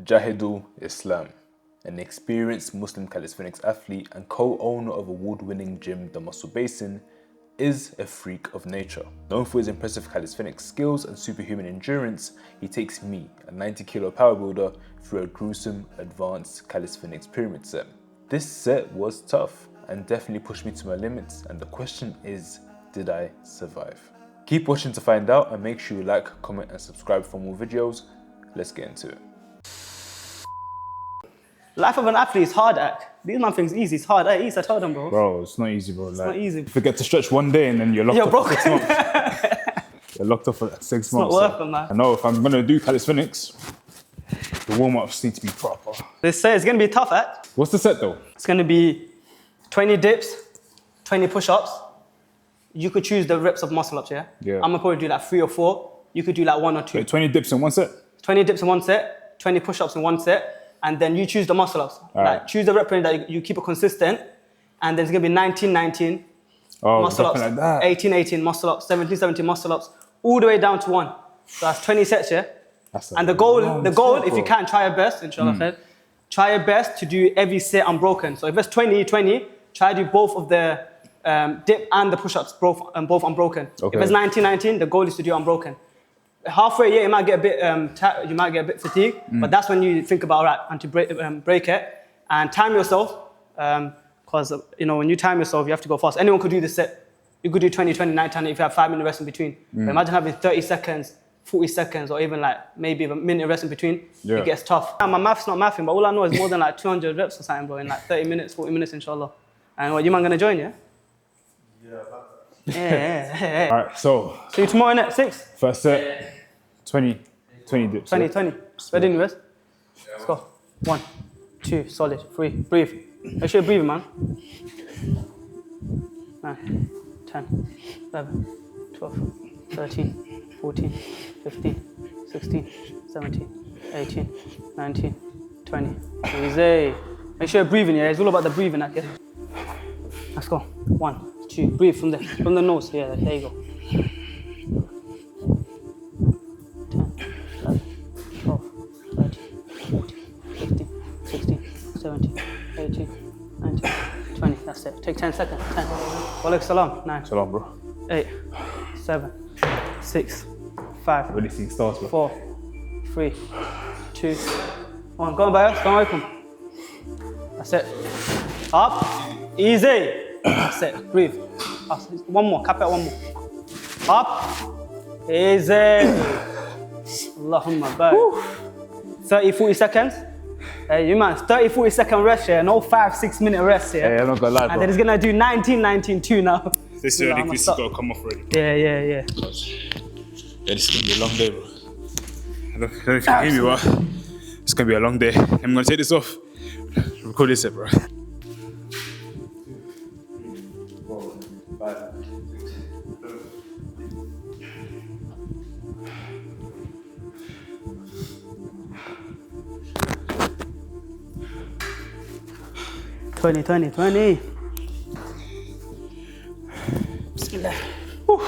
Jahedul Islam, an experienced Muslim calisthenics athlete and co-owner of award-winning gym The Muscle Basin, is a freak of nature. Known for his impressive calisthenics skills and superhuman endurance, he takes me, a 90-kilo power builder, through a gruesome advanced calisthenics pyramid set. This set was tough and definitely pushed me to my limits, and the question is, did I survive? Keep watching to find out, and make sure you like, comment and subscribe for more videos. Let's get into it. Life of an athlete is hard, act. These man things easy, it's hard. Hey, East, I told them, bro. Bro, it's not easy, bro. It's not easy. You forget to stretch one day and then you're locked off for 6 months. You're locked off for 6 months. It's not worth it, man. I know if I'm gonna do calisthenics, the warm-ups need to be proper. This set is gonna be tough, act. What's the set though? It's gonna be 20 dips, 20 push-ups. You could choose the reps of muscle-ups, yeah? Yeah. I'm gonna probably do like 3 or 4. You could do like 1 or 2. Wait, 20 dips in one set? 20 dips in one set, 20 push-ups in one set, and then you choose the muscle-ups. Like, choose the rep range that you keep it consistent, and then it's gonna be 19-19 muscle-ups, like that. 18-18 muscle-ups, 17-17 muscle-ups, all the way down to 1. So that's 20 sets, yeah? And the goal, if you can, try your best, inshallah, try your best to do every set unbroken. So if it's 20-20, try to do both of the dip and the push-ups, both unbroken. Okay. If it's 19-19, the goal is to do unbroken. Halfway, yeah, you might get a bit fatigued, but that's when you think about, all right, and to break it and time yourself, because you know when you time yourself, you have to go fast. Anyone could do this set. You could do 20-20, 19 if you have 5-minute rest in between. But imagine having 30 seconds, 40 seconds, or even like maybe a minute rest in between. It gets tough. My math's not mathing, but all I know is more than like 200 reps or something, bro, in like 30 minutes, 40 minutes, inshallah. And what, you man gonna join, yeah? Yeah. All right, so. See you tomorrow, innit? 6? First set, 20 dips. 20. Ready in rest? Let's go. 1, 2, solid. 3, breathe. Make sure you're breathing, man. 9, 10, 11, 12, 13, 14, 15, 16, 17, 18, 19, 20. Easy. Make sure you're breathing, yeah? It's all about the breathing, okay? Let's go. 1, 2, breathe from the nose. Yeah, there you go. 10, 11, 12, 13, 14, 15, 16, 17, 18, 19, 20. That's it. Take 10 seconds. 10. Walaikum salam. 9. Salam, bro. 8, 7, 6, 5, Really seeing stars, bro. 4, 3, 2, 1. Go on, Bayo. Assalamu alaikum. That's it. Up. Easy. That's it. Breathe. One more. Cap it. One more. Up. Easy. Allahumma barik. 30, 40 seconds. Hey, you man, 30, 40 second rest here. No 5-6 minute rest here. Hey, I'm not gonna lie, bro. And then he's gonna do 19, 2 now. This has gotta come off already. Yeah. Yeah, this is gonna be a long day, bro. I don't know if you can hear me, but it's gonna be a long day. I'm gonna take this off. Record this, bro. 20. Bismillah. Whew.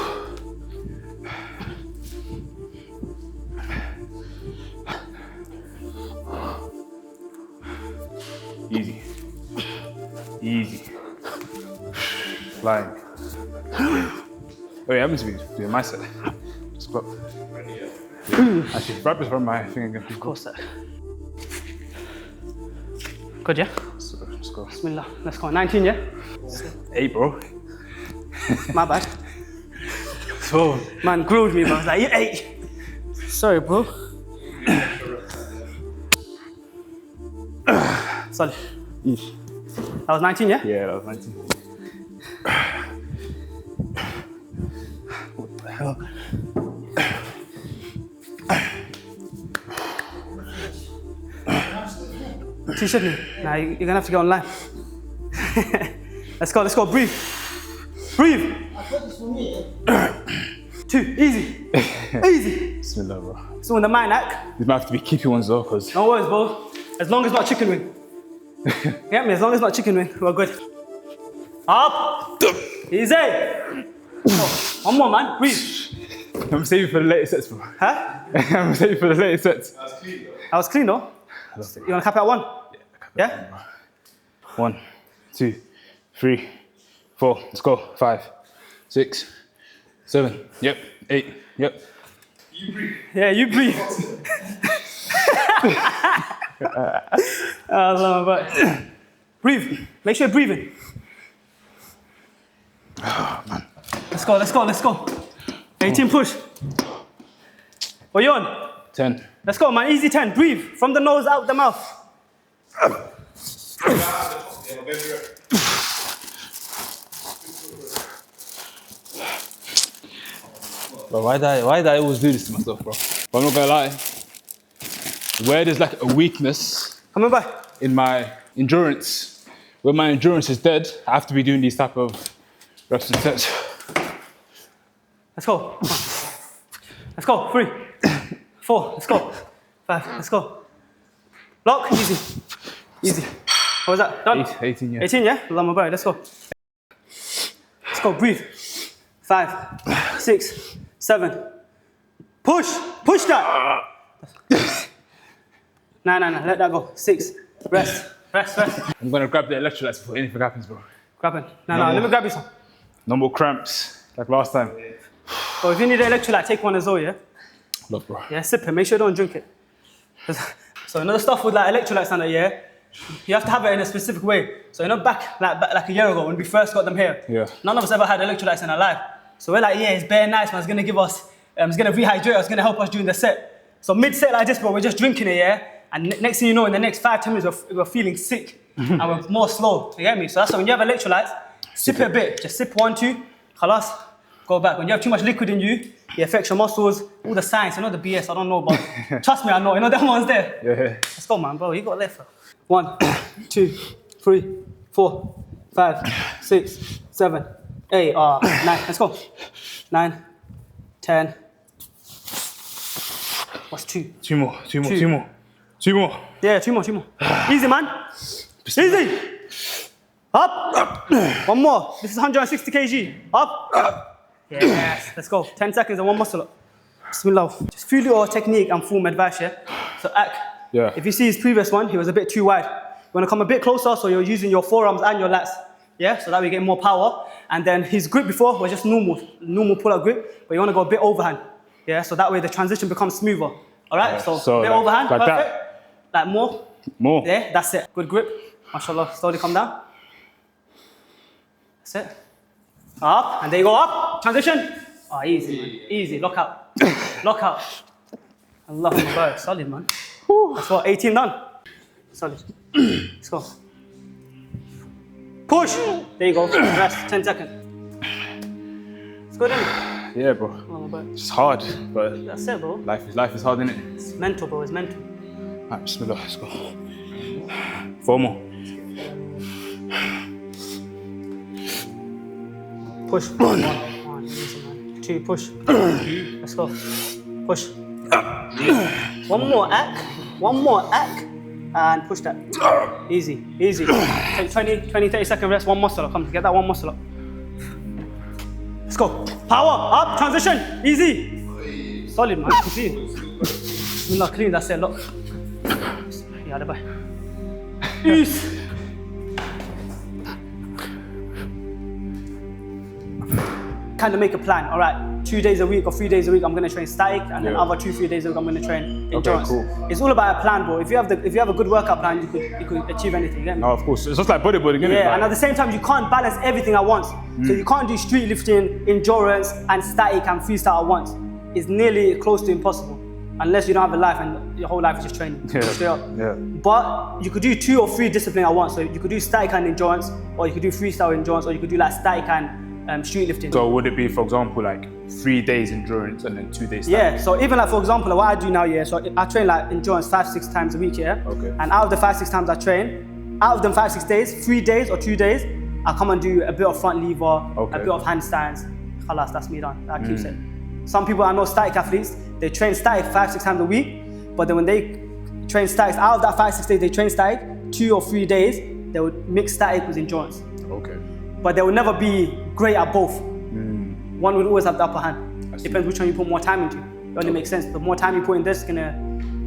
Easy. Flying. Wait, I'm meant to be doing my set. Just got. Actually, wrap this around my finger again. Of course, sir. Good, yeah? So, let's go. Bismillah. Let's go. 19, yeah? 8, bro. My bad. So, Man grilled me, but I was like, 8. Sorry, bro. Solid. That was 19, yeah? yeah, that was 19. What the hell? T-shirt me. Nah, you're gonna have to go online. Let's go. Breathe. I thought this for me. 2, easy. Bismillah, bro. So in the mind act. These might have to be keepy ones though, because. No worries, bro. As long as it's not chicken wing. Get me? As long as it's not chicken wing, we're good. Up. Easy. Oh, one more, man. Breathe. I'm saving for the later sets, bro. Huh? I'm saving for the later sets. I was clean though. You want to cap it at 1? Yeah? 1, 2, 3, 4. Let's go. 5, 6, 7. Yep. 8. Yep. Yeah, you breathe. Breathe. Make sure you're breathing. Oh, man. Let's go. 18 push. What are you on? 10. Let's go, man. Easy 10. Breathe. From the nose, out the mouth. Bro, why did I always do this to myself, bro? But I'm not gonna lie. Where there's like a weakness Come on, boy. in my endurance, where my endurance is dead, I have to be doing these type of reps and sets. Let's go. Let's go. 3, 4. Let's go. 5. Let's go. Lock. Easy. Easy. What was that? Done? 18, yeah. 18, yeah? Lama boy. Let's go. Let's go. Breathe. 5, 6, 7. Push. Push that. No. Let that go. 6. Rest. I'm gonna grab the electrolytes before anything happens, bro. Grab it. No. Let me grab you some. No more cramps, like last time. But if you need an electrolyte, take one as well, yeah? Look, bro. Yeah, sip it. Make sure you don't drink it. So another stuff with like electrolytes and that, yeah, you have to have it in a specific way. So back like a year ago when we first got them here, Yeah. none of us ever had electrolytes in our life. So we're like, yeah, it's bare nice, man. It's gonna give us, it's gonna rehydrate us, it's gonna help us during the set. So mid-set like this, bro, we're just drinking it, yeah. And next thing you know, in the next 5-10 minutes, we're feeling sick and we're more slow. You get me? So that's why when you have electrolytes, sip it a bit. Just sip 1, 2, khalas, go back. When you have too much liquid in you, it affects your muscles, all the science, the BS I don't know, but trust me, I know. That one's there. Yeah. Let's go, man, bro. You got left. 1, 2, 3, 4, 5, 6, 7, 8, 9. Let's go. 9, 10. What's 2? 2 more. Yeah, 2 more. Easy, man. Easy. Up. 1 more. This is 160 kg. Up. Yes. Let's go. 10 seconds and 1 muscle up. Bismillah. Just feel your technique and form advice, yeah? So, Yeah. if you see his previous one, he was a bit too wide. You want to come a bit closer so you're using your forearms and your lats, yeah? So that we get more power. And then his grip before was just normal pull-up grip, but you want to go a bit overhand, yeah? So that way the transition becomes smoother. All right? Yeah. So So bit like- overhand, like perfect. that? Like more. More. Yeah, that's it. Good grip. MashaAllah. Slowly come down. That's it. Up, and there you go up. Transition. Oh, easy, man. Easy. Lock out. Lock out. Allahu Akbar. Solid, man. That's what, 18 done. Solid. Let's go. Push. There you go. Rest. 10 seconds. It's good, isn't it? Yeah, bro. Allahu Akbar. It's hard, but That's it, bro. life is hard, innit? It's mental, bro. It's mental. Alright, bismillah, let's go. 4 more. Push. 1, easy, man. 2, push. Let's go. Push. 1 more act. 1 more act. And push that. Easy. Take 20, 30 second rest. 1 muscle up. Come, get that 1 muscle up. Let's go. Power. Up. Transition. Easy. Solid, man. Clean. Bismillah, clean. That's it. Look. Yeah, the bye. Peace. Kind of make a plan. All right, 2 days a week or 3 days a week, I'm gonna train static, and then other 2-3 days a week, I'm gonna train endurance. cool. It's all about a plan, bro. If you have a good workout plan, you could achieve anything. You get me? No, of course. It's just like bodybuilding, isn't it? Yeah, Like, and at the same time, you can't balance everything at once. So you can't do street lifting, endurance, and static and freestyle at once. It's nearly close to impossible, unless you don't have a life and your whole life is just training. Yeah. Straight up. Yeah. But you could do 2 or 3 disciplines at once. So you could do static and endurance, or you could do freestyle endurance, or you could do like static and street lifting. So would it be, for example, like 3 days endurance and then 2 days static? Yeah, so even like for example, what I do now, yeah, so I train like endurance 5-6 times a week, yeah? Okay. And out of the 5-6 times I train, out of them 5-6 days, 3 days or 2 days, I come and do a bit of front lever, Okay. a bit of handstands. Khalas, that's me done. That keeps it. Some people I know static athletes, they train static 5-6 times a week, but then when they train statics, out of that 5-6 days, they train static 2 or 3 days, they would mix static with endurance. Okay. But they will never be great at both. One will always have the upper hand. see. Depends which one you put more time into. It only makes sense. The more time you put in this, it's gonna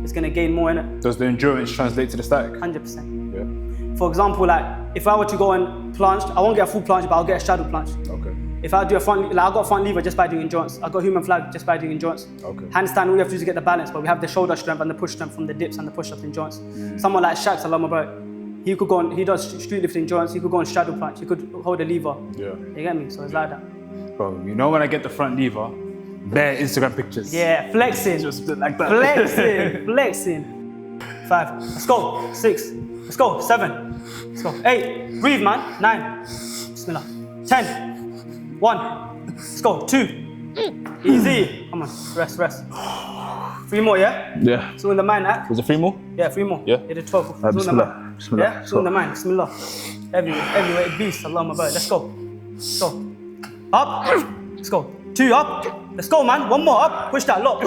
it's going to gain more in it. Does the endurance translate to the static? 100%. Yeah. For example, like if I were to go and plunge, I won't get a full plunge, but I'll get a straddle plunge. Okay. If I do a front, like I got front lever just by doing endurance. I got human flag just by doing endurance. Okay. Handstand, all we have to do is get the balance, but we have the shoulder strength and the push strength from the dips and the push-ups endurance. Someone like Shaq's, Allah my bro, he could go on, he does street lift endurance, he could go on straddle plunge, he could hold a lever. Yeah. You get me? So it's like that. Bro, you know when I get the front lever, bare Instagram pictures. Yeah, flexing. Just like that. Flexing, flexing. 5, let's go. 6, let's go. 7, let's go. 8, breathe man. 9, Bismillah. 10, 1, let's go. 2, easy. Come on, rest. 3 more, yeah? Yeah. So in the mind act. Was it 3 more? Yeah, 3 more. Yeah. You did 12. So in the Bismillah. mind. Bismillah. Yeah, so in the mind. Bismillah. Heavyweight beast. Allahumma barik. Let's go. Let's go. Up. Let's go. 2 up. Let's go, man. 1 more up. Push that lock.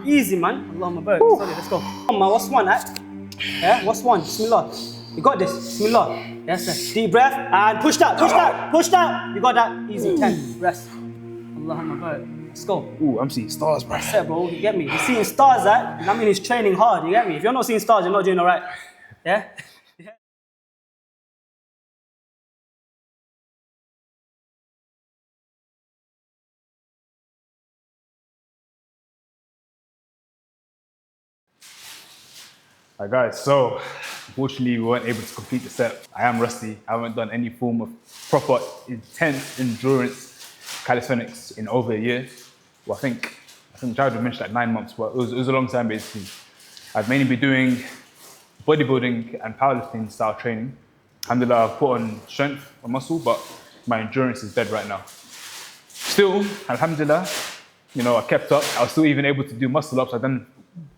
Easy, man. Allahumma barik. Sorry, let's go. Come on, man. What's 1 act? Yeah, what's 1? Bismillah. You got this. Bismillah. Yes, sir. Deep breath and push that. You got that. Easy. 10. Rest. Allahumma barik. Let's go. Ooh, I'm seeing stars, bro. Yeah, bro, you get me? You're seeing stars, that means he's training hard, you get me? If you're not seeing stars, you're not doing all right. Yeah? Alright guys, so unfortunately we weren't able to complete the set. I am rusty. I haven't done any form of proper intense endurance calisthenics in over a year. Well, I think Jahedul mentioned like 9 months, but it was a long time basically. I've mainly been doing bodybuilding and powerlifting style training. Alhamdulillah, I've put on strength and muscle, but my endurance is dead right now. Still, alhamdulillah, you know, I kept up. I was still even able to do muscle ups. I've done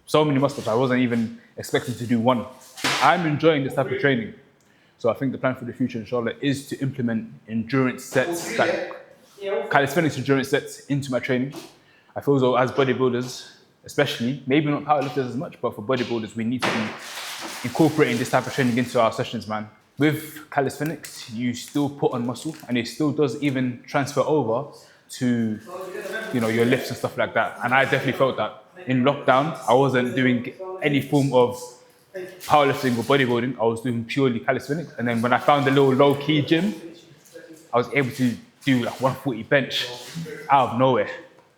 so many muscle ups, I wasn't even expecting to do 1. I'm enjoying this type of training. So I think the plan for the future, inshallah, is to implement endurance sets, like calisthenics endurance sets into my training. I feel as though as bodybuilders, especially, maybe not powerlifters as much, but for bodybuilders, we need to be incorporating this type of training into our sessions, man. With calisthenics, you still put on muscle, and it still does even transfer over to, you know, your lifts and stuff like that. And I definitely felt that. In lockdown, I wasn't doing any form of powerlifting or bodybuilding. I was doing purely calisthenics. And then when I found a little low-key gym, I was able to do like 140 bench out of nowhere,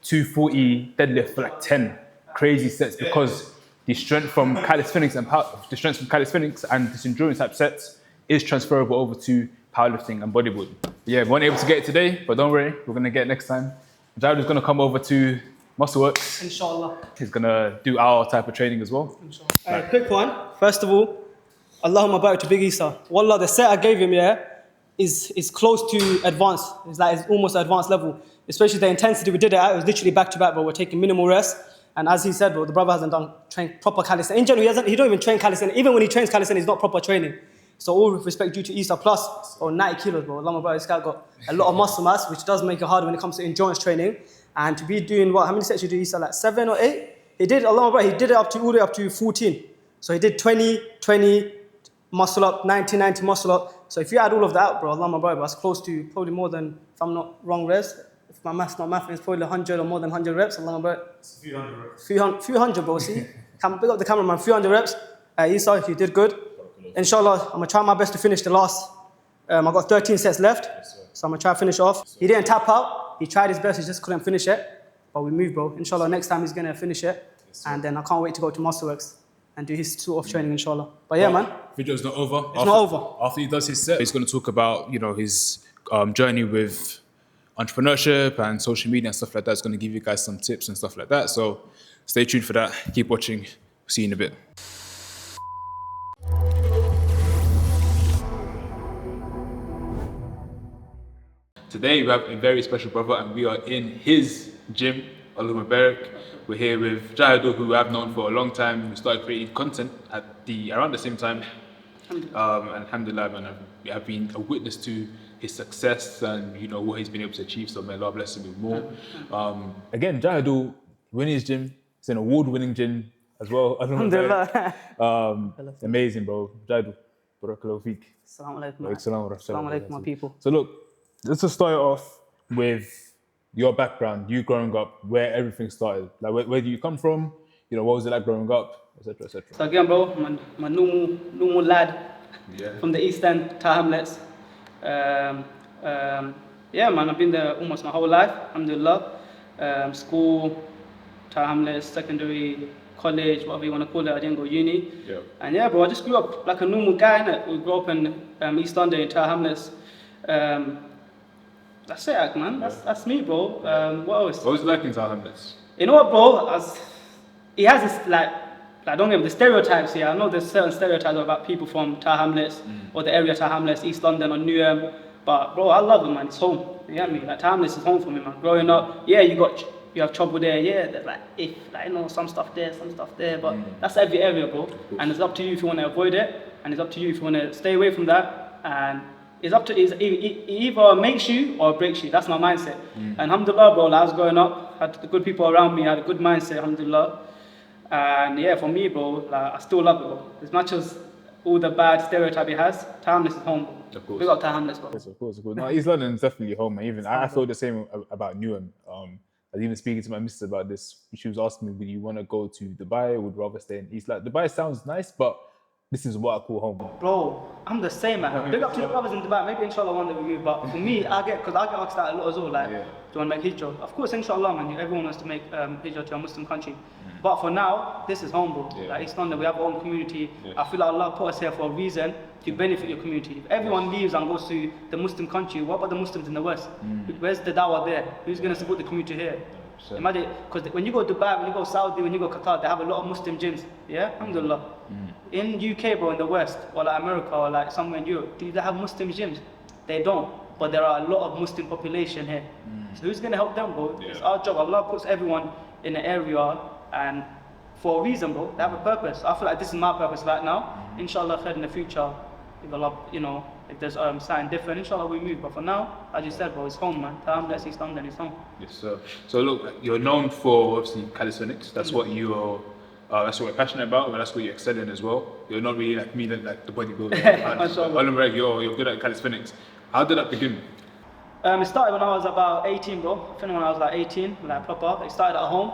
240 deadlift for like 10 crazy sets, because the strength from calisthenics and this endurance type sets is transferable over to powerlifting and bodybuilding. Yeah, we weren't able to get it today, but don't worry, we're gonna get it next time. Jahedul's gonna come over to Muscleworks. Inshallah. He's gonna do our type of training as well. Quick one. First of all, Allahumma barik to Big Isa. Wallah, the set I gave him, is close to advanced. It's almost advanced level. Especially the intensity we did it at, it was literally back to back, but we're taking minimal rest. And as he said, bro, the brother hasn't trained proper calisthenics. In general, he don't even train calisthenics. Even when he trains calisthenics, it's not proper training. So all with respect due to Isa plus, or 90 kilos, bro. Allahumma barik, this guy got a lot of muscle mass, which does make it harder when it comes to endurance training. And to be doing what? How many sets you do? Isa, like 7 or 8? He did, Allahumma barik, he did it all the way up to 14. So he did 20, muscle up, 90, muscle up. So if you add all of that, bro, Allahumma barik, that's close to probably more than, if I'm not wrong, reps. If my math's not math, it's probably 100 or more than 100 reps. Allahumma barik. It's a few hundred reps. Few hundred, bro. See, pick up the cameraman. Few hundred reps. Isa, you did good. Inshallah, I'm gonna try my best to finish the last. I got 13 sets left, so I'm gonna try to finish off. He didn't tap out. He tried his best. He just couldn't finish it. But we moved, bro. Inshallah, next time he's gonna finish it, and then I can't wait to go to Muscleworks and do his sort of training, inshallah. But yeah, man. Video's not over. It's not over. After he does his set, he's going to talk about, you know, his journey with entrepreneurship and social media and stuff like that. He's going to give you guys some tips and stuff like that. So stay tuned for that. Keep watching. See you in a bit. Today we have a very special brother, and we are in his gym, Allahumma barik. We're here with Jahedul, who I've known for a long time. We started creating content around the same time. And alhamdulillah, man, I've been a witness to his success and, you know, what he's been able to achieve. So may Allah bless him with more. Again, Jahedul, winning his gym. It's an award-winning gym as well. Alhamdulillah. Amazing, bro. Jahedul, barakallahu feek. Assalamu alaikum. Assalamu alaikum, my people. So look, let's just start it off with your background, you growing up, where everything started. Like, where do you come from? you know, what was it like growing up, etc., etc. So again, bro, my normal lad Yeah. from the East End, Tower Hamlets. Yeah, man, I've been there almost my whole life, alhamdulillah. School, Tower Hamlets, secondary, college, whatever you want to call it. I didn't go uni. Yeah. And yeah, bro, I just grew up like a normal guy, innit? We grew up in East London, in Tower Hamlets. That's it, man. That's me, bro. What else? What was it like in Tower Hamlets? You know what, bro? He has this like don't get me the stereotypes here. I know there's certain stereotypes about people from Tower Hamlets or the area Tower Hamlets, East London or Newham. But bro, I love it, man. It's home. You get me? Like Tower Hamlets is home for me, man. Growing up, yeah, you have trouble there. Yeah, there's some stuff there, but that's every area, bro. And it's up to you if you want to avoid it, and it's up to you if you want to stay away from that. And it's up to it either makes you or breaks you. That's my mindset. And alhamdulillah, bro, like I was growing up, had the good people around me, had a good mindset, alhamdulillah. And yeah, for me, bro, like, I still love it, bro. As much as all the bad stereotype it has, Tower Hamlets is home, bro. Of course. Big up Tower Hamlets, bro. Of course. No, East London is definitely home. And even I feel the same about Newham. I was even speaking to my missus about this. She was asking me, would you want to go to Dubai or would rather stay in East London? Dubai sounds nice, but this is what I call home. Bro, I'm the same, man. Big up to the brothers in Dubai. Maybe inshallah one day we move. But for me, because I get asked that a lot as well. Like, do you want to make hijrah? Of course, inshallah, man. Everyone wants to make hijrah to a Muslim country. But for now, this is home, bro. Like East London, we have our own community. I feel like Allah put us here for a reason to benefit your community. If everyone leaves and goes to the Muslim country, what about the Muslims in the West? Where's the dawah there? Who's going to support the community here? Imagine, because when you go to Dubai, when you go Saudi, when you go Qatar, they have a lot of Muslim gyms. Yeah, alhamdulillah. In UK, bro, in the West, or like America, or like somewhere in Europe, do they have Muslim gyms? They don't. But there are a lot of Muslim population here. So who's going to help them, bro? It's our job. Allah puts everyone in an area, and for a reason, bro. They have a purpose. I feel like this is my purpose right now. Inshallah, khair in the future, if Allah, if there's something different, inshallah we move. But for now, as you said, bro, it's home, man. Tower Hamlets, East London, it's home. Yes, sir. So look, you're known for obviously calisthenics. That's what you're. That's what we're passionate about, and that's what you excel in as well. You're not really like me, like the bodybuilder. You're good at calisthenics. How did that begin? It started when I was about 18, bro. I think when I was like 18, like proper. It started at home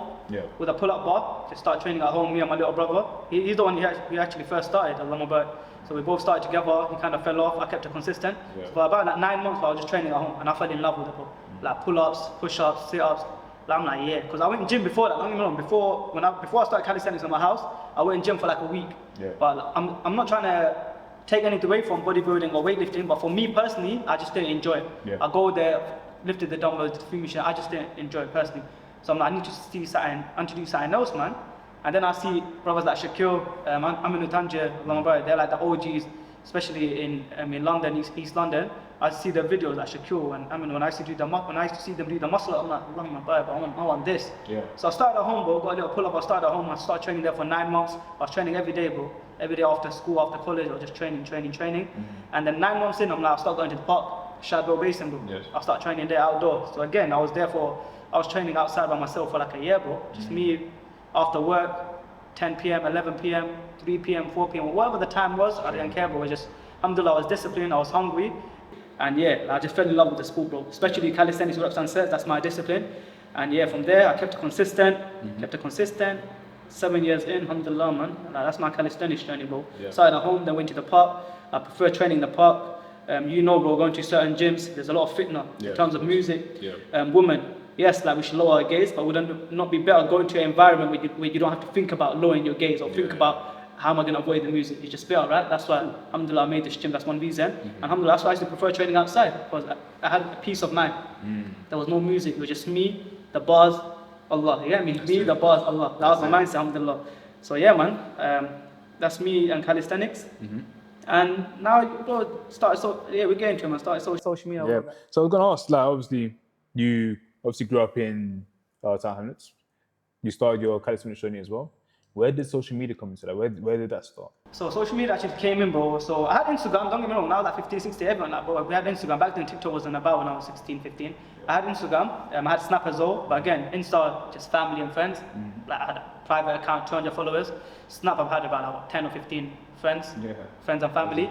with a pull-up bar. Just started training at home, me and my little brother. He's the one who actually first started, so we both started together. He kind of fell off. I kept it consistent. So for about like 9 months, I was just training at home, and I fell in love with it, bro. Like pull-ups, push-ups, sit-ups. I'm like, yeah, because I went in gym before that. Don't get me wrong. Before I started calisthenics in my house, I went in gym for like a week. But I'm not trying to take anything away from bodybuilding or weightlifting. But for me personally, I just didn't enjoy it. I go there, lifted the dumbbells, the free machine. I just didn't enjoy it personally. So I'm like, I need to see something, introduce something else, man. And then I see brothers like Shaquille, Aminu Tanjir, they're like the OGs, especially in London, East London. I see the videos like Shaquille and when I used to see them do the muscle, I'm like, I want this. So I started at home, bro. Got a little pull-up. I started at home. I started training there for 9 months. I was training every day, bro. Every day after school, after college, I was just training. And then 9 months in, I'm like, I started going to the park, Jahedul basin, bro. I started training there outdoors. So again, I was training outside by myself for like a year, bro. Just me after work, 10 p.m., 11 p.m., 3 p.m., 4 p.m., whatever the time was, I didn't care, bro. It was just, alhamdulillah, I was disciplined, I was hungry. And yeah, I just fell in love with the sport, bro. Especially calisthenics, reps and sets, that's my discipline. And yeah, from there, I kept it consistent. 7 years in, alhamdulillah, man. That's my calisthenics journey, bro. Started at home, then went to the park. I prefer training in the park. Bro, going to certain gyms, there's a lot of fitness in terms of music. Women, yes, like we should lower our gaze, but would it not be better going to an environment where you don't have to think about lowering your gaze or think about how am I going to avoid the music? It's just better, right? That's why, alhamdulillah, I made this gym. That's one reason. And alhamdulillah, that's why I used to prefer training outside, because I had a peace of mind. There was no music. It was just me, the bars, Allah. You get me? Me, the bars, Allah. That was my mindset, alhamdulillah. So yeah, man. That's me and calisthenics. And now, bro, we get into it, man. Started social media. Yeah. So I was going to ask, like, obviously, you grew up in Tower Hamlets. You started your calisthenics journey as well. Where did social media come into that? Where did that start? So social media actually came in, bro. So I had Instagram, don't get me wrong, now like 15, 16, everyone like, bro, we had Instagram. Back then TikTok wasn't about when I was 16, 15. I had Instagram, I had Snap as well, but again, Insta, just family and friends. Like I had a private account, 200 followers. Snap, I've had about like, 10 or 15 friends, friends and family.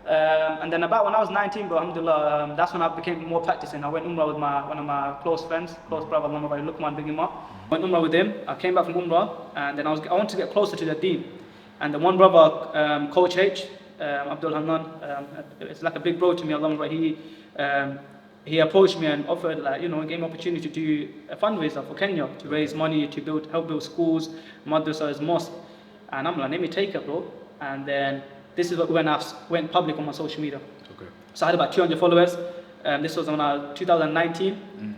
And then about when I was 19, bro, alhamdulillah, that's when I became more practicing. I went Umrah with one of my close friends, close brother, Lukman, big him up. Went Umrah with him. I came back from Umrah, and then I wanted to get closer to the deen. And the one brother, Coach H, Abdul Hanan, it's like a big bro to me, Allah, but he approached me and offered, like, you know, gave me opportunity to do a fundraiser for Kenya to raise money to help build schools, madrasas, mosques. And I'm like, let me take it, bro. And then this is when I went public on my social media. Okay. So I had about 200 followers. This was on 2019.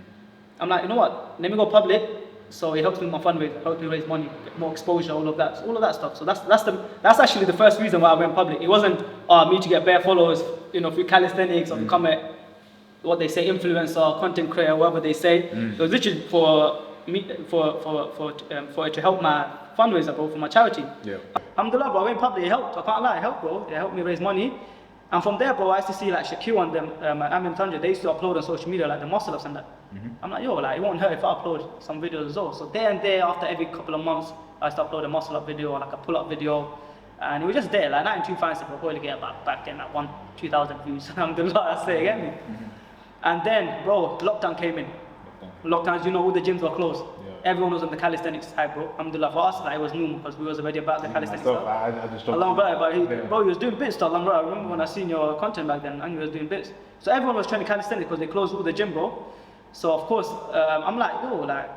I'm like, you know what? Let me go public. So it helps me with my fundraiser, helps me raise money, get more exposure, all of that stuff. So that's actually the first reason why I went public. It wasn't me to get bare followers, you know, through calisthenics or become a, what they say, influencer, content creator, whatever they say. It was literally for me, for it to help my fundraiser, bro, for my charity. Yeah. Alhamdulillah, bro, I went public. It helped. I can't lie, it helped, bro. It helped me raise money. And from there, bro, I used to see like Shakil and them, and Amin Tanja, they used to upload on social media, like the muscle-ups and that. I'm like, yo, like, it won't hurt if I upload some videos as well. So there and there, after every couple of months, I used to upload a muscle-up video or like a pull-up video. And it was just there, like nothing too fancy, but probably get about back then like 2,000 views. Alhamdulillah, I say, get me? And then, bro, lockdown came in. Lockdowns, you know, all the gyms were closed. Everyone was on the calisthenics side, bro. Alhamdulillah, for us, like, it was normal because we was already about the calisthenics stuff. I just dropped Allah, bro, he was doing bits, Allah, bro. I remember when I seen your content back then, and you was doing bits. So everyone was trying to calisthenics because they closed all the gym, bro. So of course, I'm like, yo, like,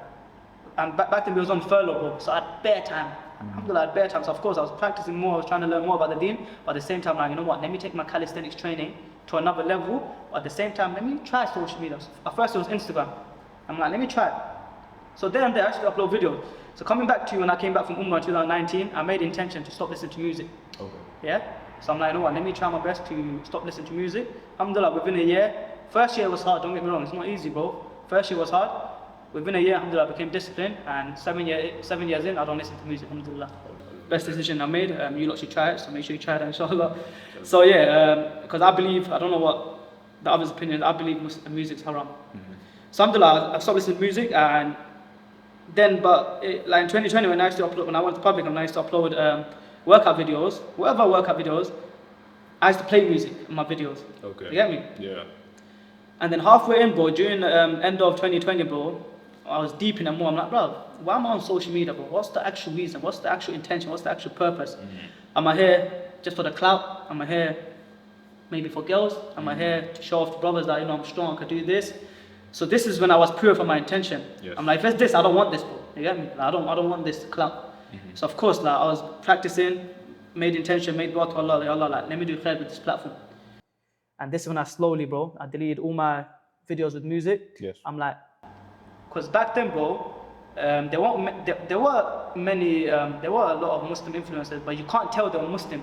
and back then we was on furlough, bro. So I had bare time. Alhamdulillah, I had bare time. So of course, I was practicing more. I was trying to learn more about the deen. But at the same time, like, you know what? Let me take my calisthenics training to another level. But at the same time, let me try social media. At first, it was Instagram. I'm like, let me try it. So there and there, I actually upload videos. So coming back to you, when I came back from Umrah in 2019, I made intention to stop listening to music. Okay. Yeah? So I'm like, you know what, let me try my best to stop listening to music. Alhamdulillah, within a year, first year was hard, don't get me wrong, it's not easy, bro. First year was hard. Within a year, alhamdulillah, I became disciplined, and 7 years in, I don't listen to music, alhamdulillah. Best decision I made, you lot should try it, so make sure you try that, inshallah. So yeah, because I believe, I don't know what the others' opinion is, I believe music's haram. So alhamdulillah, I stopped listening to music, and then, like in 2020, when I went to public and I used to upload workout videos, whatever workout videos, I used to play music in my videos. Okay. You get me? Yeah. And then halfway in, bro, during the end of 2020, bro, I was deep in it more. I'm like, bro, why am I on social media, bro? What's the actual reason? What's the actual intention? What's the actual purpose? Am I here just for the clout? Am I here maybe for girls? Am I here to show off to brothers that, you know, I'm strong, I can do this? So this is when I was pure for my intention. Yes. I'm like, if it's this, I don't want this, bro. You get me? Like, I don't want this clout. So of course, like, I was practicing, made intention, made dua to Allah, like, Allah, like, let me do khair with this platform. And this is when I slowly, bro, I deleted all my videos with music. Yes. I'm like, because back then, bro, there were a lot of Muslim influencers, but you can't tell they were Muslim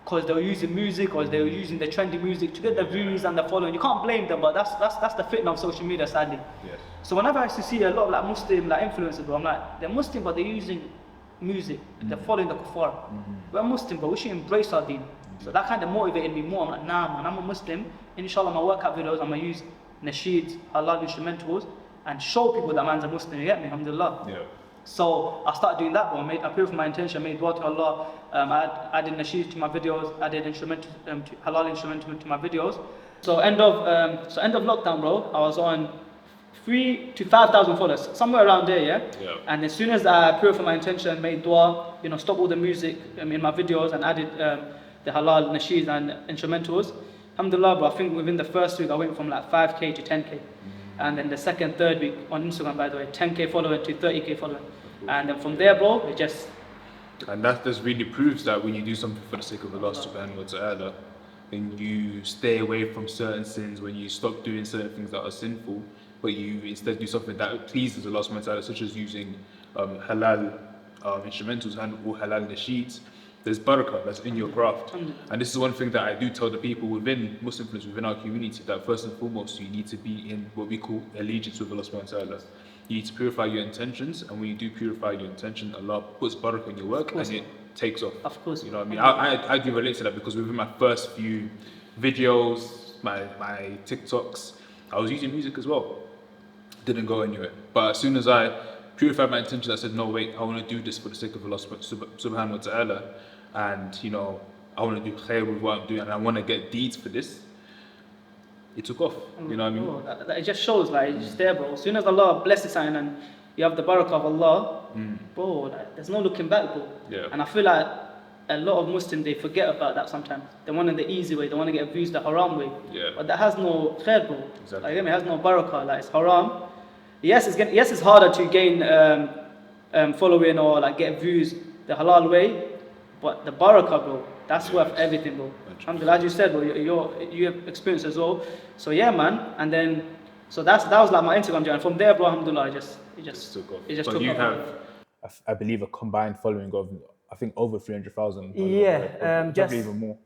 because they were using music or they were using the trendy music to get the views and the following. You can't blame them, but that's the fitna of social media, sadly. Yes. So whenever I used to see a lot of like Muslim like influencers, bro, I'm like, they're Muslim, but they're using music. They're following the kuffar. We're Muslim, but we should embrace our deen. So that kind of motivated me more. I'm like, nah, man, I'm a Muslim. Inshallah, my workout videos, I'm gonna use nasheeds, halal instrumentals, and show people that man's a Muslim. You get me? Alhamdulillah. Yeah. So I started doing that, bro. I proved my intention, made dua to Allah. I added nasheed to my videos, added halal instrumental to my videos. So end of lockdown, bro, I was on 3,000 to 5,000 followers, somewhere around there, yeah. And as soon as I proved my intention, made dua, you know, stopped all the music in my videos and added the halal nasheeds and instrumentals. Alhamdulillah, bro. I think within the first week I went from like 5k to 10k. And then the second, third week on Instagram, by the way, 10k following to 30k following. And then from there, bro, it just... And that just really proves that when you do something for the sake of Allah subhanahu wa ta'ala, when you stay away from certain sins, when you stop doing certain things that are sinful, but you instead do something that pleases Allah subhanahu wa ta'ala, such as using halal instrumentals or halal nasheeds, there's barakah that's in your craft. And this is one thing that I do tell the people within Muslim friends, within our community, that first and foremost, you need to be in what we call allegiance with Allah subhanahu wa ta'ala. You need to purify your intentions, and when you do purify your intention, Allah puts barakah in your work and it takes off. Of course. You know what I mean? I do relate to that because within my first few videos, my TikToks, I was using music as well. Didn't go anywhere. But as soon as I purified my intentions, I said, no, wait, I want to do this for the sake of Allah subhanahu wa ta'ala. And, you know, I want to do khair with what I'm doing and I want to get deeds for this. It took off, you know what I mean? It just shows, like, it's just there, bro. As soon as Allah blesses something and you have the barakah of Allah, bro, like, there's no looking back, bro. Yeah. And I feel like a lot of Muslims, they forget about that sometimes. They want it the easy way, they want to get views the haram way. Yeah. But that has no khair, bro. Exactly. Like, it has no barakah, like it's haram. Yes, it's harder to gain following or like get views the halal way, but the barakah, bro, that's worth everything, bro. Alhamdulillah, as you said, bro, you have experience as well. So yeah, man. And then, so that was like my Instagram journey. From there, bro, alhamdulillah, it just took But off. you have, I believe, a combined following of, I think, over 300,000. Yeah, probably even more.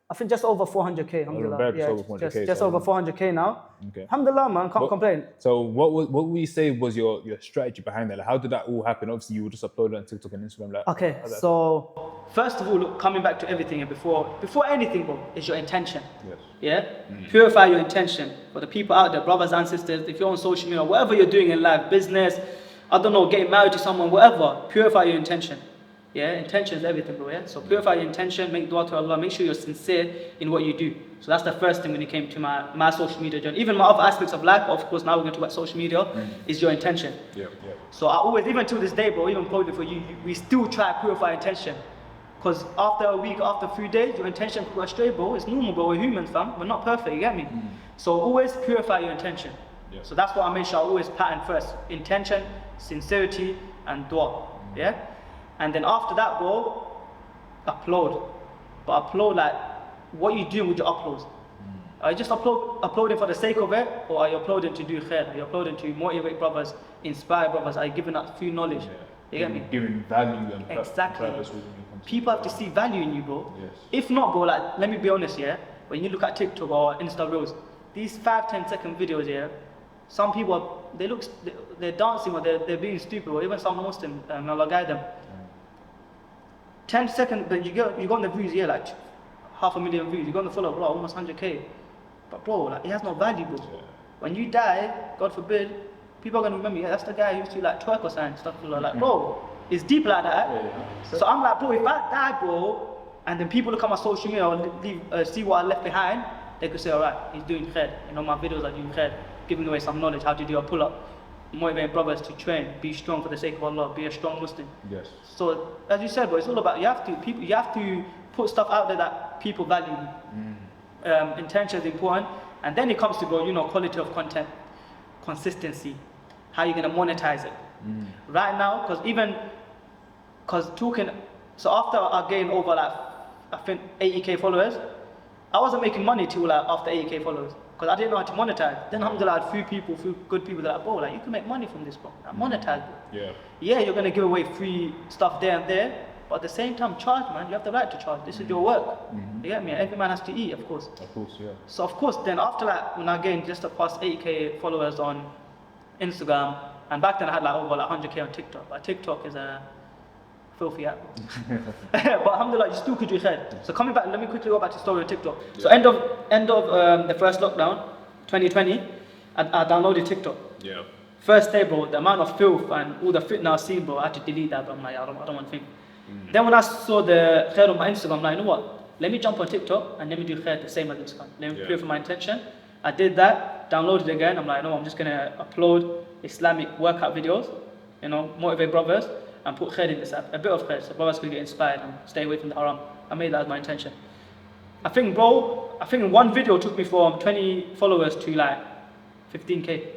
I think just over 400k, alhamdulillah. Just over 400K, Just so- over 400k now. Okay. Alhamdulillah, man, can't complain. So what would you say was your strategy behind that? Like, how did that all happen? Obviously, you would just upload it on TikTok and Instagram. Like, Okay, so first of all, look, coming back to everything, before anything, bro, is your intention. Yes. Yeah? Purify your intention. For the people out there, brothers and sisters, if you're on social media, whatever you're doing in life, business, I don't know, getting married to someone, whatever, purify your intention. Yeah, intention is everything, bro. Yeah, so purify your intention, make dua to Allah, make sure you're sincere in what you do. So that's the first thing when it came to my social media journey. Even my other aspects of life, of course, now we're going to talk about social media, is your intention. yeah. So I always, even to this day, bro, even probably for you, we still try to purify intention. Because after a week, after a few days, your intention could go astray, bro. It's normal, bro. We're humans, fam. We're not perfect, you get me? So always purify your intention. Yeah. So that's what I make sure I always pattern first. Intention, sincerity, and dua. Yeah? And then after that, bro, upload. But upload like, what you doing with your uploads? Are you just uploading for the sake of it? Or are you uploading to do khair? Are you uploading to motivate brothers, inspire brothers? Are you giving out few knowledge? You get me? Giving value and Exactly. purpose within your content. People have to see value in you, bro. Yes. If not, bro, like, let me be honest, yeah? When you look at TikTok or Insta Reels, these 5-10 second videos, yeah? Some people, they're dancing or they're being stupid, or even some Muslims, Allah guide them. 10 seconds, but you got on the views, yeah, like 500,000 views. You got on the follow, bro, almost 100k. But bro, like, it has no value, bro. Yeah. When you die, God forbid, people are gonna remember, yeah, that's the guy who used to like twerk or something, stuff like, bro, it's deep like that. Yeah. So I'm like, bro, if I die, bro, and then people look at my social media or see what I left behind, they could say, alright, he's doing khair. You know, my videos are doing khair, giving away some knowledge, how to do a pull-up, motivating brothers to train, be strong for the sake of Allah, be a strong Muslim. Yes. So as you said, bro, it's all about you have to put stuff out there that people value. Intention is important, and then it comes to, bro, you know, quality of content, consistency, how you're gonna monetize it. Right now, so after I gained over like I think 80k followers, I wasn't making money till like after 80k followers. Because I didn't know how to monetize. Then alhamdulillah, I had few good people that are like, bro, like, you can make money from this, bro. Like, monetize, bro. Yeah. Yeah, you're gonna give away free stuff there and there, but at the same time, charge, man. You have the right to charge. This is your work. You get me? Every man has to eat, of course. Of course, yeah. So of course, then after that, when I gained just past 80k followers on Instagram, and back then I had like over like 100k on TikTok. But TikTok is a filthy app. But alhamdulillah, you still could do khair. So coming back, let me quickly go back to story of TikTok. So end of the first lockdown, 2020, I downloaded TikTok. Yeah. First day, bro, the amount of filth and all the fitna I seen, bro, I had to delete that. But I'm like, I don't want to think. Then when I saw the khair on my Instagram, I'm like, you know what? Let me jump on TikTok and let me do khair the same as Instagram. Let me purify my intention. I did that, downloaded it again. I'm like, no, I'm just gonna upload Islamic workout videos, you know, motivate brothers, and put khair in this app, a bit of khair, so brothers could get inspired and stay away from the haram. I made that as my intention. I think one video took me from 20 followers to like 15k.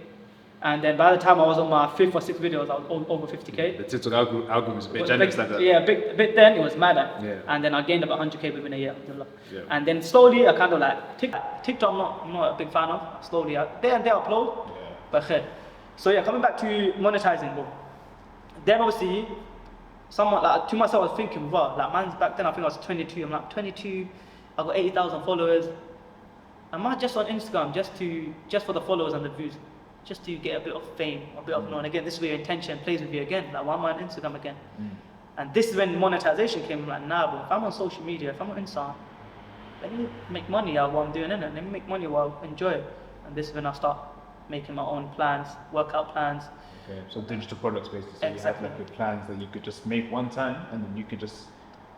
And then by the time I was on my 5th or 6th videos, I was over 50k. The TikTok algorithm is a bit generous like that. Yeah, a bit then, it was mad. Yeah. And then I gained about 100k within a year. Alhamdulillah. Yeah. And then slowly, I kind of like, TikTok I'm not a big fan of. Slowly, there and there upload, but khair. So yeah, coming back to monetizing, bro. Then obviously, someone like to myself, I was thinking, wow, like man's back then I think I was 22. I'm like 22. I got 80,000 followers. Am I just on Instagram just for the followers and the views, just to get a bit of fame, a bit of known? Again, this is where your intention plays with you again. Like, why am I on Instagram again? And this is when monetization came. I'm like, nah, bro. If I'm on social media, if I'm on Insta, let me make money out of what I'm doing, innit? Let me make money while I enjoy it. And this is when I start making my own plans, workout plans. Okay, so digital products basically. So Exactly. you have like your plans that you could just make one time and then you could just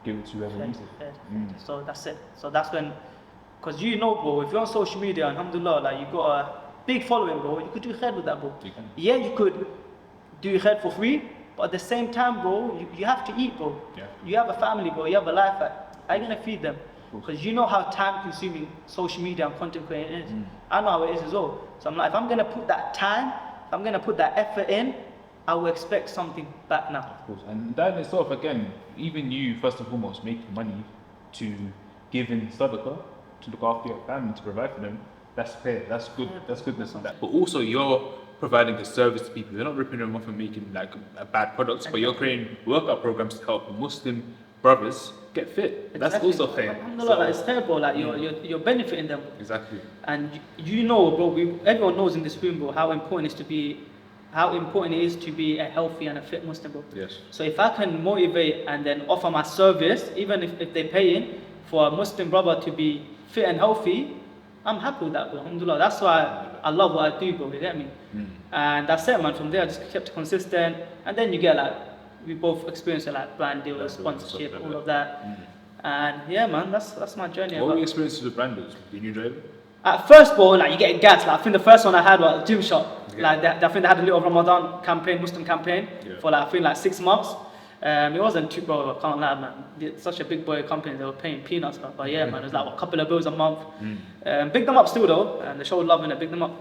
give it to whoever needs it. So that's it. So that's when, because you know, bro, if you're on social media, alhamdulillah, like you got a big following, bro, you could do khair with that, bro. You can. Yeah, you could do your head for free, but at the same time, bro, you have to eat, bro. Yeah. You have a family, bro. You have a life. How are you gonna feed them? Because you know how time-consuming social media and content creating is. I know how it is as well. So I'm like, if I'm gonna put that time, if I'm gonna put that effort in, I will expect something back now. Of course, and that in itself, again, even you first and foremost making money to give in sadaqah, to look after your family, to provide for them, that's fair, that's good, that's goodness in that. But also you're providing a service to people. You're not ripping them off and making like a bad products, but you're creating workout programs to help Muslim brothers get fit. That's also fair. Alhamdulillah, it's fair, bro. Like you're benefiting them. Exactly. And you know, bro, everyone knows in this room, bro, how important it is to be a healthy and a fit Muslim, bro. Yes. So if I can motivate and then offer my service, even if they're paying for a Muslim brother to be fit and healthy, I'm happy with that, bro. Alhamdulillah. That's why I love what I do, bro. You get me? And that's it, man. From there, I just kept consistent, and then you get like we both experienced like brand deals, sponsorship, all of that. And yeah, man, that's my journey. What were your experiences with brand deals? Did you enjoy it? At first, bro, like you get gas. Like I think the first one I had was a gym shop. Like I think they had a little Ramadan campaign, Muslim campaign, for like I think like 6 months. It wasn't too, bro. I can't lie, man. It's such a big boy company. They were paying peanuts, but yeah, man, it was like a couple of bills a month. Big them up still though, and they showed love in it. Big them up.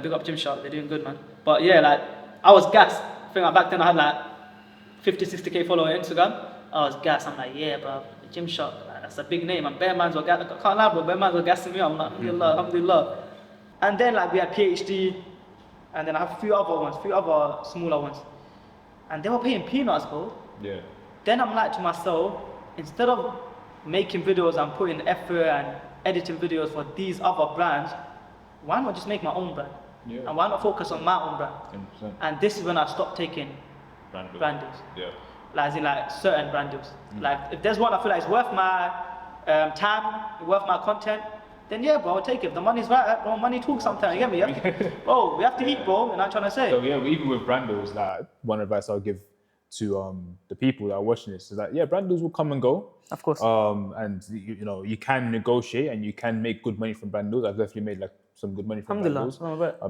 Big up Gymshark. They're doing good, man. But yeah, like I was gassed. I think back then I had like 50, 60k followers on Instagram. I was gassed. I'm like, yeah, bro, Gymshark. Like, that's a big name. And bare mans were gassed. I can't lie, bro. Bare mans were gassing me. I'm like, alhamdulillah, alhamdulillah. And then like we had PhD, and then I have a few other smaller ones, and they were paying peanuts, bro. Yeah. Then I'm like to myself, instead of making videos and putting effort and editing videos for these other brands, why not just make my own brand? Yeah. And why not focus on my own brand? 100%. And this is when I stopped taking brand deals. Yeah. Like as in like certain brand deals. Like if there's one I feel like it's worth my time, worth my content, then yeah, bro, I'll take it. If the money's right, bro, money talks sometimes. You get me? Bro, we have to eat, bro. You know what I'm trying to say? So yeah, even with brand deals, like one advice I'll give to the people that are watching this is that yeah, brand deals will come and go. Of course. And you know you can negotiate and you can make good money from brand deals. I've definitely made like some good money from brand deals.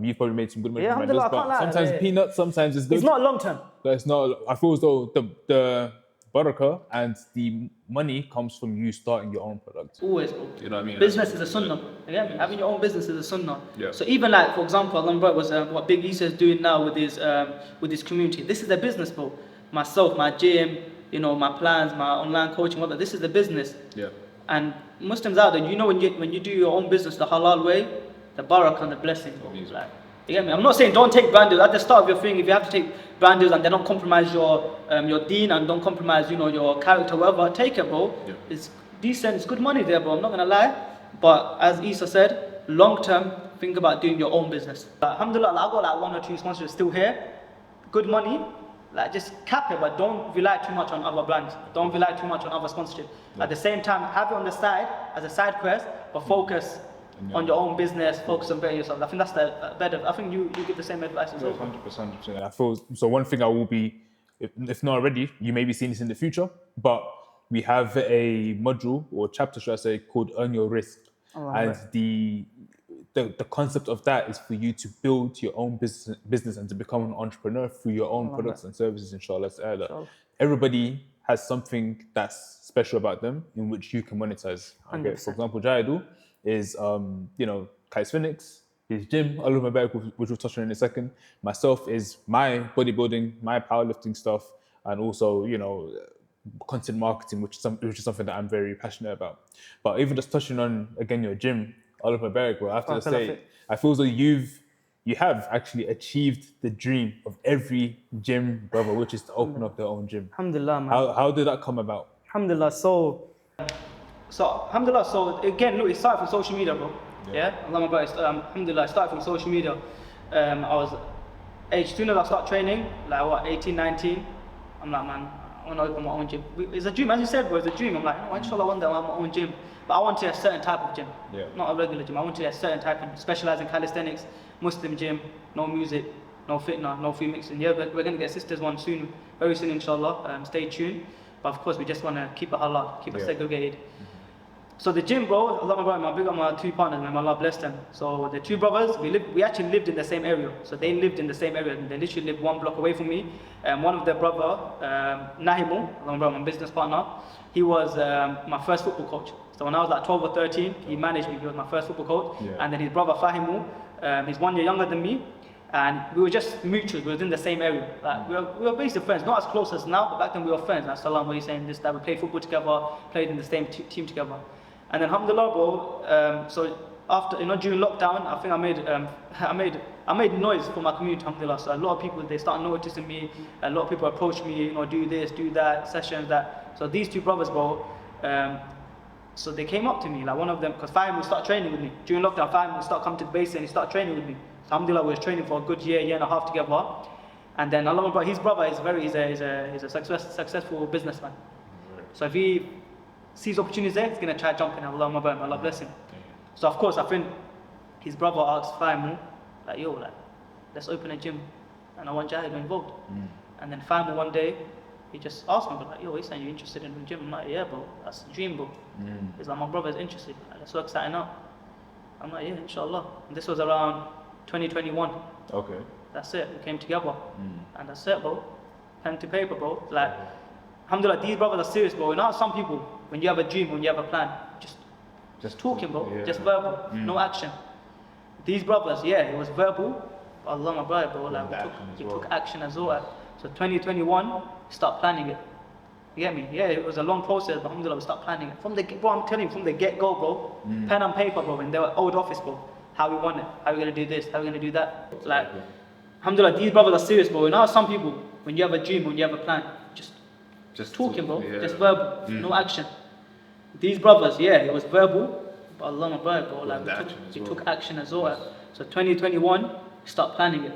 You've probably made some good money from brand deals, but sometimes peanuts, sometimes it's good. It's not long term. But it's not. I feel as though the barakah and the money comes from you starting your own product. Always, bro. You know what I mean? Business is a sunnah. You get me? Having your own business is a sunnah. Yeah. So even like, for example, Allah was what Big Isa is doing now with his community. This is the business, bro. Myself, my gym, you know, my plans, my online coaching, whatever. This is the business. Yeah. And Muslims out there, you know, when you do your own business the halal way, the barakah and the blessing. Like, you get me? I'm not saying don't take brand deals. At the start of your thing, if you have to take brand deals and they don't compromise your deen and don't compromise, you know, your character, whatever, take it, bro. Yeah. It's decent, it's good money there, bro. I'm not gonna lie. But as Isa said, long term, think about doing your own business. Alhamdulillah, I got like 1 or 2 sponsors still here. Good money. Like just cap it, but don't rely too much on other brands. Don't rely too much on other sponsorship. Yeah. At the same time, have it on the side as a side quest, but focus on your own business, focus on bettering yourself. I think that's the better. I think you give the same advice as well. 100%. I feel so. One thing I will be, if not already, you may be seeing this in the future, but we have a module or chapter, should I say, called Earn Your Risk, and the concept of that is for you to build your own business and to become an entrepreneur through your own products and services, inshallah. Everybody has something that's special about them in which you can monetize. Okay? For example, Jahedul is, Calisthenics, his gym, Allah my back, which we'll touch on in a second. Myself is my bodybuilding, my powerlifting stuff, and also, content marketing, which is something that I'm very passionate about. But even just touching on, again, your gym, Allah my back, bro, I have to say, I feel as though you have actually achieved the dream of every gym brother, which is to open up their own gym. Alhamdulillah, man. How did that come about? Alhamdulillah, so again, look, it started from social media, bro. Yeah? Alhamdulillah, it started from social media. I was age 2 I started training, 18, 19. I'm like, man, I want to open my own gym. It's a dream, as you said, bro, it's a dream. I'm like, inshallah, one day I'll have my own gym. But I wanted a certain type of gym, not a regular gym. I wanted a certain type of specialize in calisthenics, Muslim gym, no music, no fitna, no free mixing. Yeah, we're going to get sisters one soon, very soon, inshallah. Stay tuned. But of course, we just want to keep it halal, keep it segregated. So the gym, bro, Allah my brother, I big up my two partners, man, Allah bless them. So the two brothers, we actually lived in the same area. So they lived in the same area. They literally lived 1 block away from me. One of their brother, Nahimu, Allah my brother, my business partner, he was my first football coach. So when I was like 12 or 13, he managed me. He was my first football coach. Yeah. And then his brother Fahimu, he's 1 year younger than me. And we were just mutuals, we were in the same area. Like, we were basically friends, not as close as now, but back then we were friends. Like, Salam, what are you saying, this, that, we played football together, played in the same team together. And then, alhamdulillah, bro, so after, during lockdown, I think I made noise for my community, alhamdulillah. So a lot of people, they started noticing me, a lot of people approached me, do this, do that, sessions, that. So these two brothers, bro, so they came up to me, like one of them, because Fahim would start training with me. During lockdown, Fahim would start coming to the basin and he started training with me. So alhamdulillah, we was training for a good year and a half together. And then Allah, his brother is he's a successful businessman. So if he sees opportunities there, he's going to try jumping. Allah bless him. So of course, I think his brother asked Fahim, like, yo, like, let's open a gym and I want Jahedul involved. And then Fahim one day, he just asked me, like, yo, Yaseen, you interested in the gym? I'm like, yeah, bro, that's the dream, bro. He's like, my brother's interested, like, let's work something out. I'm like, yeah, inshallah. And this was around 2021. Okay. That's it, we came together. And that's it, bro. Pen to paper, bro. Like, alhamdulillah, these brothers are serious, bro. You know how some people, when you have a dream, when you have a plan, just talking, bro. Yeah. Just verbal, no action. These brothers, yeah, it was verbal. But Allah, my brother, bro, like, we took action as well. So 2021, start planning it. You get me? Yeah, it was a long process, but alhamdulillah, we start planning it. Bro, I'm telling you, from the get-go, bro, pen and paper, bro, in their old office, bro, how we want it, how we gonna do this, how we gonna do that. Like, alhamdulillah, these brothers are serious, bro. You know how some people, when you have a dream, when you have a plan, just talking, bro, just verbal, no action. These brothers, yeah, it was verbal, but Allah, my brother, bro, like, we took action as well. So 2021, start planning it.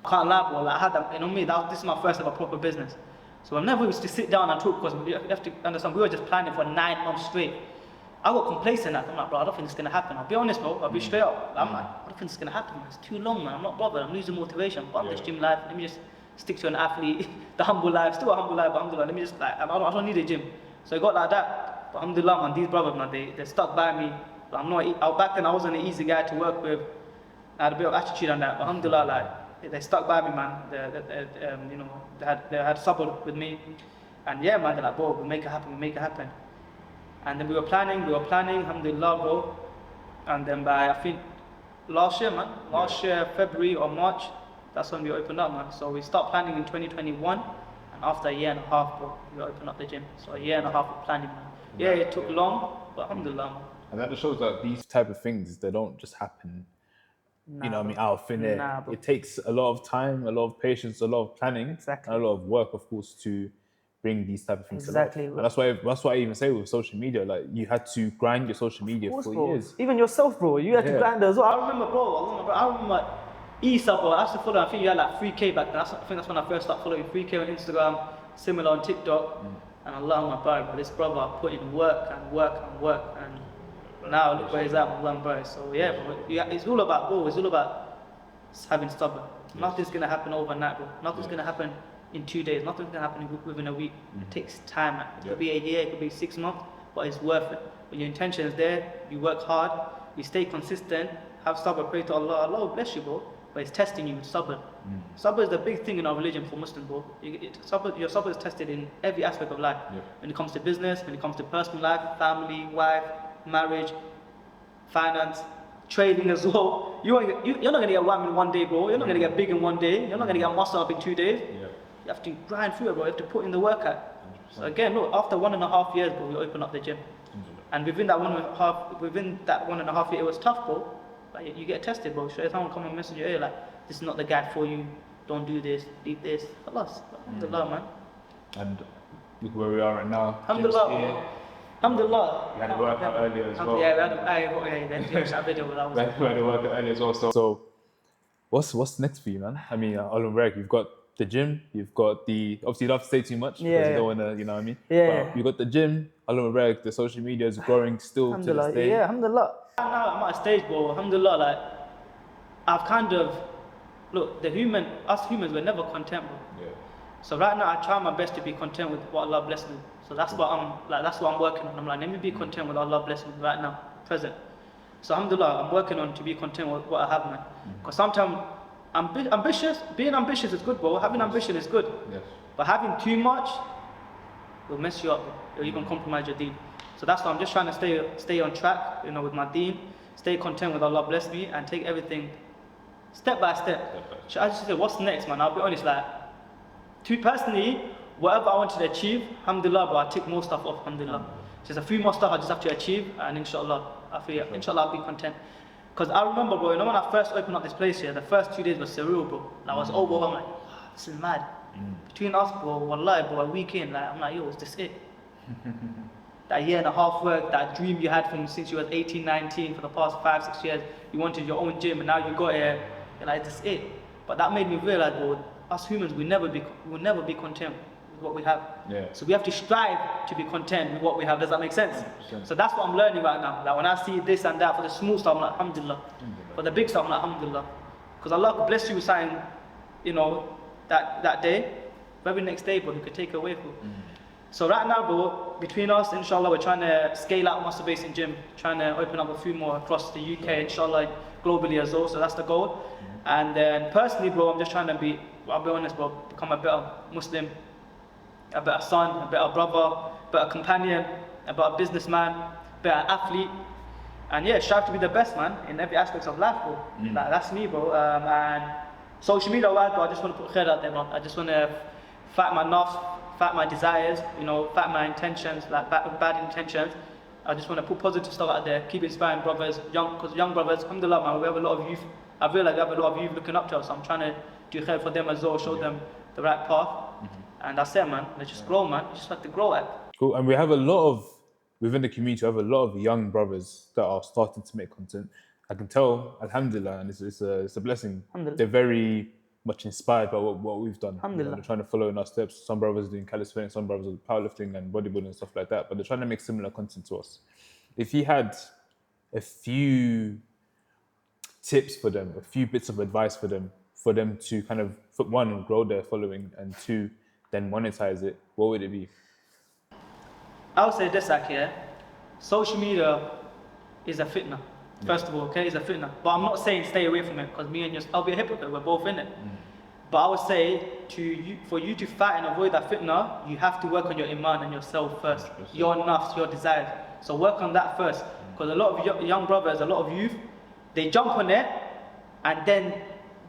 I can't lie, bro, like, I had that, this is my first ever proper business. So whenever we used to sit down and talk, because you have to understand, we were just planning for 9 months straight. I got complacent. I'm like, bro, I don't think it's gonna happen. I'll be honest, bro. I'll be straight up. I'm like, I don't think it's gonna happen. It's too long, man. I'm not bothered. I'm losing motivation. But this gym life, let me just stick to an athlete, the humble life, still a humble life, but alhamdulillah, let me just, like, I don't need a gym. So it got like that. But alhamdulillah, man, these brothers, man, they stuck by me. But back then I wasn't an easy guy to work with. I had a bit of attitude on that. But alhamdulillah, like, they stuck by me, man. They had support with me. And yeah, man, they're like, bro, we make it happen. And then we were planning, alhamdulillah, bro. And then by, I think, last year, February or March, that's when we opened up, man. So we start planning in 2021, and after a year and a half, bro, we opened up the gym. So a year and a half of planning, man. Yeah, it took long, but alhamdulillah, man. And that just shows that these type of things, they don't just happen, out of thin air. It takes a lot of time, a lot of patience, a lot of planning, Exactly. and a lot of work, of course, to bring these type of things Exactly. to life. And that's why I even say with social media, like, you had to grind your social media for years. Even yourself, bro, you had to grind as well. I remember Isa, bro, I used to follow, I think you had like 3K back then. I think that's when I first started following 3K on Instagram, similar on TikTok. And Allah, my brother, this brother put in work. And now look where he's at, Allah, bro. So yeah, bro, it's all about having stubborn. Nothing's gonna happen overnight, bro. Nothing's gonna happen in 2 days. Nothing's gonna happen within a week. It takes time, man. It could be a year, it could be 6 months, but it's worth it. When your intention is there, you work hard, you stay consistent, have sabr, pray to Allah. Allah will bless you, bro. But it's testing you with sabr. Sabr is the big thing in our religion for Muslims, bro. Your sabr is tested in every aspect of life. When it comes to business, when it comes to personal life, family, wife, marriage, finance, trading as well. You're not gonna get wham in 1 day, bro. You're not gonna get big in 1 day. You're not gonna get muscle up in 2 days. You have to grind through it, bro. You have to put in the work out. So again, look, after 1.5 years, bro, we opened up the gym. And within that 1.5 year, it was tough, bro. Like, you get tested, bro. Should someone come and message you, hey, like, this is not the guy for you. Don't do this, leave this. Alhamdulillah, alhamdulillah, man. And look where we are right now. Alhamdulillah. Alhamdulillah. We had to work out earlier as well. Yeah, we had a video. We had to work out earlier as well. So what's next for you, man? I mean, Al-Mubarak, you've got the gym, you've got obviously you don't have to say too much because you don't want to, you know what I mean? But you've got the gym, Al-Mubarak, the social media is growing still to this day. Yeah, alhamdulillah. Now I'm at a stage, bro, alhamdulillah, like, I've kind of, look, us humans, we're never content, bro. So right now, I try my best to be content with what Allah blessed me. So that's what I'm working on. I'm like, let me be content with Allah blessing me right now, present. So alhamdulillah, I'm working on to be content with what I have, man. Because sometimes being ambitious is good, bro. Having ambition is good. Yes. But having too much will mess you up, or even compromise your deen. So that's why I'm just trying to stay on track, with my deen, stay content with Allah bless me, and take everything step by step. So I just said, what's next, man? I'll be honest, personally, whatever I wanted to achieve, alhamdulillah, but I tick more stuff off, alhamdulillah. There's a few more stuff I just have to achieve, and inshallah, inshallah I'll be content. Because I remember, bro, when I first opened up this place here, the first 2 days was surreal, bro. I was overwhelmed, I'm like, this is mad. Between us, bro, wallahi, bro, a week in, I'm like, yo, is this it? That year and a half work, that dream you had from since you was 18, 19, for the past 5, 6 years, you wanted your own gym, and now you got here, you're like, this is it. But that made me realize, bro, us humans, we will never be content with what we have. Yeah. So we have to strive to be content with what we have. Does that make sense? 100%. So that's what I'm learning right now. Like when I see this and that, for the small stuff, I'm like, alhamdulillah. For the big stuff, I'm like, alhamdulillah. Because Allah could bless you with something, that day, very next day, but He could take away from you. So right now, bro, between us, inshallah, we're trying to scale out Muscle Basin Gym, trying to open up a few more across the UK, inshallah, globally as well. So that's the goal. And then personally, bro, I'm just trying to I'll be honest, bro, become a better Muslim, a better son, a better brother, a better companion, a better businessman, better athlete. And yeah, strive to be the best, man, in every aspect of life, bro. Like, that's me, bro. And social media wise, bro, I just want to put khair out there, man. I just want to fight my nafs, fight my desires, fight my intentions, like bad intentions. I just want to put positive stuff out there, keep inspiring brothers, because young brothers, alhamdulillah, man, we have a lot of youth. I realize we have a lot of youth looking up to us, so I'm trying to do khair for them as well, show them the right path. And that's it, man. Let's just grow, man. You just have to grow at. Cool. And we have a lot of, within the community, we have a lot of young brothers that are starting to make content. I can tell, alhamdulillah, and it's a blessing. They're very much inspired by what we've done. They're trying to follow in our steps. Some brothers are doing calisthenics, some brothers are powerlifting and bodybuilding and stuff like that, but they're trying to make similar content to us. If you had a few tips for them, a few bits of advice for them to kind of, one, grow their following, and two, then monetize it, what would it be? I would say this, social media is a fitna. First of all, okay, it's a fitna. But I'm not saying stay away from it, because me and you, I'll be a hypocrite, we're both in it. But I would say for you to fight and avoid that fitna, you have to work on your iman and yourself first, your nafs, your desires. So work on that first, because a lot of young brothers, a lot of youth, they jump on it, and then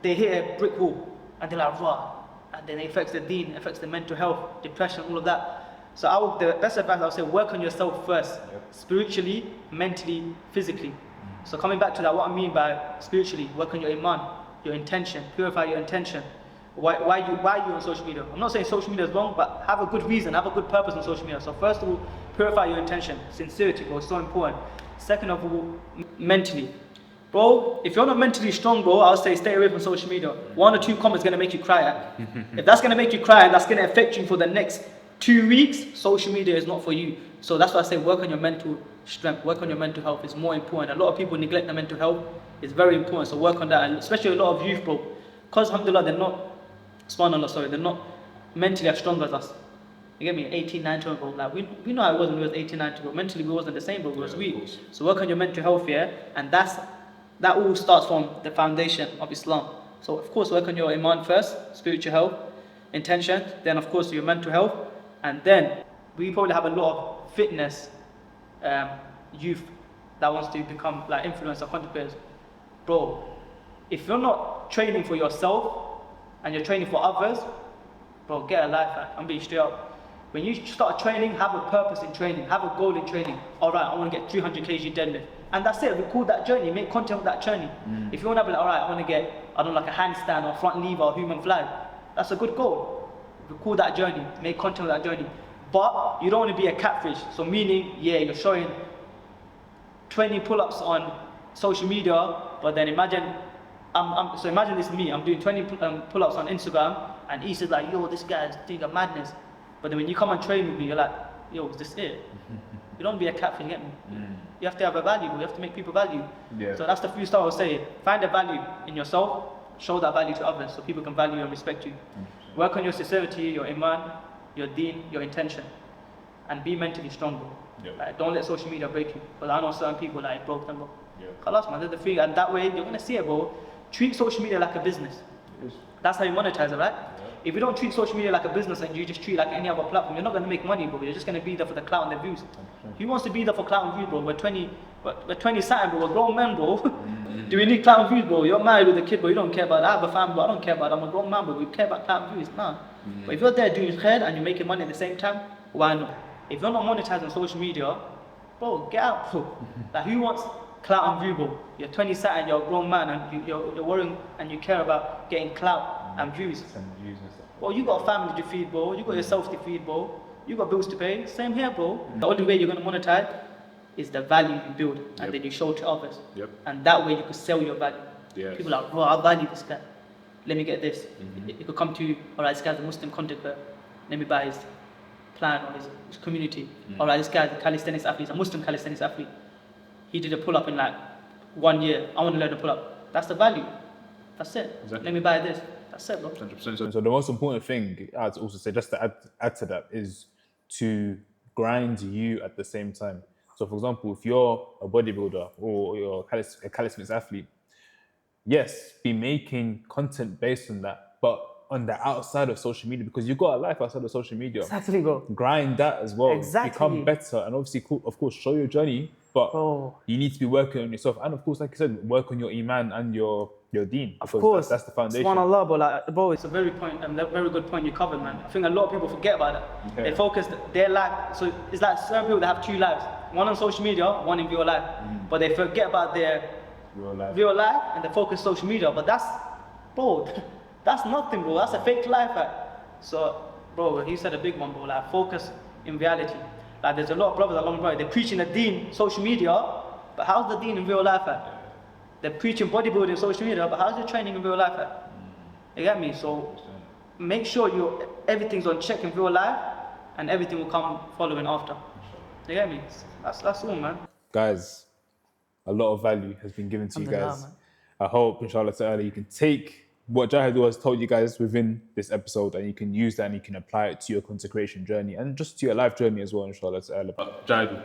they hit a brick wall, and they're like, raw. And then it affects the deen, affects the mental health, depression, all of that. So the best advice I would say, work on yourself first, spiritually, mentally, physically. So coming back to that, what I mean by spiritually, work on your iman, your intention, purify your intention. Why are you on social media? I'm not saying social media is wrong, but have a good reason, have a good purpose on social media. So first of all, purify your intention, sincerity, bro, is so important. Second of all, mentally. Bro, if you're not mentally strong, bro, I'll say stay away from social media. 1 or 2 comments going to make you cry. If that's going to make you cry and that's going to affect you for the next 2 weeks, social media is not for you. So that's why I say work on your mental strength, work on your mental health. It's more important. A lot of people neglect their mental health. It's very important, so work on that. And especially a lot of youth, bro, because alhamdulillah, they're not mentally as strong as us. You get me? 18, 19, bro. Like we know how it was when we was 18, 19, bro. Mentally we wasn't the same, bro. We was weak. So work on your mental health, yeah? And that all starts from the foundation of Islam. So of course work on your iman first, spiritual health, intention, then of course your mental health, and then we probably have a lot of fitness youth that wants to become like influencer content creators. Bro, if you're not training for yourself and you're training for others, bro, get a life, man. I'm being straight up. When you start training, have a purpose in training, have a goal in training. Alright, I want to get 300 kg deadlift. And that's it, record that journey, make content of that journey. If you want to be like, alright, I want to get, like a handstand or front lever or human flag, that's a good goal. Record that journey, make content of that journey. But you don't want to be a catfish. So meaning, yeah, you're showing 20 pull-ups on social media, but then imagine, so imagine this is me, I'm doing 20 pull-ups on Instagram, and he says like, yo, this guy's doing a madness. But then when you come and train with me, you're like, yo, is this it? You don't be a catfish, get me? You have to have a value, you have to make people value. Yeah. So that's the few stuff I would say. Find a value in yourself, show that value to others so people can value and respect you. Work on your sincerity, your iman, your deen, your intention. and be mentally strong, bro. Yeah. Like, don't let social media break you. Because I know certain people like broke them, bro. Yeah. Khalas, man, that's the thing. And that way, you're gonna see it, bro. Treat social media like a business. That's how you monetize it, right? Yeah. If you don't treat social media like a business and you just treat it like any other platform, you're not gonna make money, bro. You're just gonna be there for the clout and the views. Who wants to be there for clout and views, bro? We're 20 something, bro. We're grown men, bro. Do we need clout and views, bro? You're married with a kid, bro. You don't care about that. I have a family, bro. I don't care about that. I'm a grown man, bro. We care about clout and views, nah. But if you're there doing khair and you're making money at the same time, why not? If you're not monetizing social media, bro, get out, bro. Like, who wants clout and view, bro? You're 20 something, you're a grown man, and you're worrying and you care about getting clout and views. Well, you got a family to feed, bro. You got yourself to feed, bro. You got bills to pay. Same here, bro. The only way you're gonna monetize is the value you build, and then you show to others. And that way you could sell your value. People are like, bro, I value this guy. Let me get this. It could come to you, all right, this guy's a Muslim content creator. Let me buy his plan or his community. All right, this guy's a calisthenics athlete, he's a Muslim calisthenics athlete. He did a pull-up in like 1 year. I want to learn to pull up. That's the value. That's it. Exactly. Let me buy this. That's it, bro. 100%. So the most important thing I'd also say, just to add to that, is to grind you at the same time. So for example, if you're a bodybuilder or you're a calisthenics athlete, yes, be making content based on that, but on the outside of social media, because you've got a life outside of social media. Exactly, bro. Grind that as well. Exactly. Become better, and obviously, of course, show your journey, but you need to be working on yourself, and of course, like you said, work on your iman and your deen. Of course, that's the foundation. Subhanallah, bro. Like, bro, it's a very good point you covered, man. I think a lot of people forget about that. Okay. They focus their life. So it's like certain people that have two lives: one on social media, one in real life. But they forget about their real life, and they focus social media. But that's, bro, that's nothing, bro. That's a fake life. So, bro, he said a big one, bro. Like, focus in reality. Like, there's a lot of brothers along the way. They're preaching the deen, social media, but how's the deen in real life? They're preaching bodybuilding, social media, but how's your training in real life? You get me? So make sure everything's on check in real life, and everything will come following after. You get me? That's all, man. Guys, a lot of value has been given to you guys. Man. I hope, inshallah ta'ala, you can take what Jahedul has told you guys within this episode, and you can use that and you can apply it to your consecration journey and just to your life journey as well, inshallah ta'ala. Jahedul,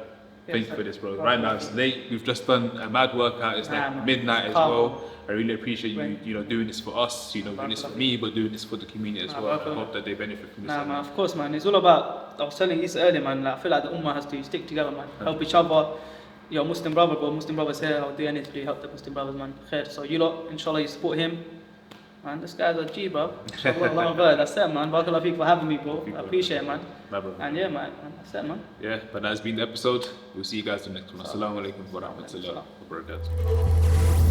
thank you for this, bro. Right now it's late. We've just done a mad workout. It's like midnight as well. I really appreciate you, doing this for us. Doing this for me, but doing this for the community as well. I hope that they benefit from this. Man, of course, man. It's all about. I was telling you earlier, man. Like, I feel like the ummah has to stick together, man. Help each other. You're a Muslim brother, bro. Muslim brothers here. I'll do anything to help the Muslim brothers, man. Khair. So you lot, inshallah, you support him. Man, this guy's a G, bro. That's it, man. Barakallah feek for having me, bro. I appreciate it, man. And yeah, man. That's it, man. Yeah, but that's been the episode. We'll see you guys in the next one. Assalamu alaikum wa rahmatullahi wa barakatuh.